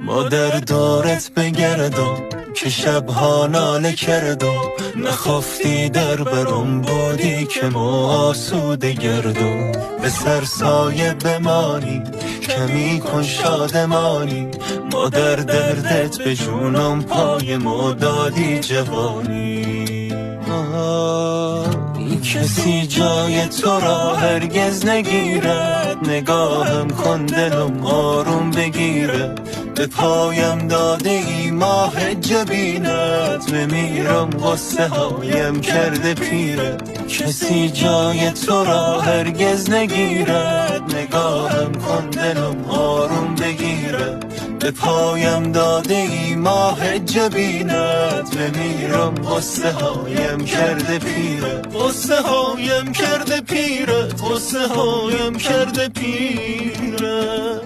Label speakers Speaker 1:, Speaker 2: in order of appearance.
Speaker 1: ما در دورت بگردم که شبها ناله کردم، نخواستی در برم بودی که ما آسوده گردم. به سر سایه بمانی کمی کن شادمانی، ما در دردت به جونم پای ما دادی جوانی. کسی جای تو را هرگز نگیرد، نگاهم کن دلم آروم بگیره. به پایم داده ای ماه جبینت، بمیرم غصه هایم کرده پیره. کسی جای تو را هرگز نگیرد، نگاهم کن دلم آروم بگیره. به پایم داده ای ماه جبینت، بمیرم غصه هایم کرده پیره. غصه هایم کرده پیره، غصه هایم کرده پیره.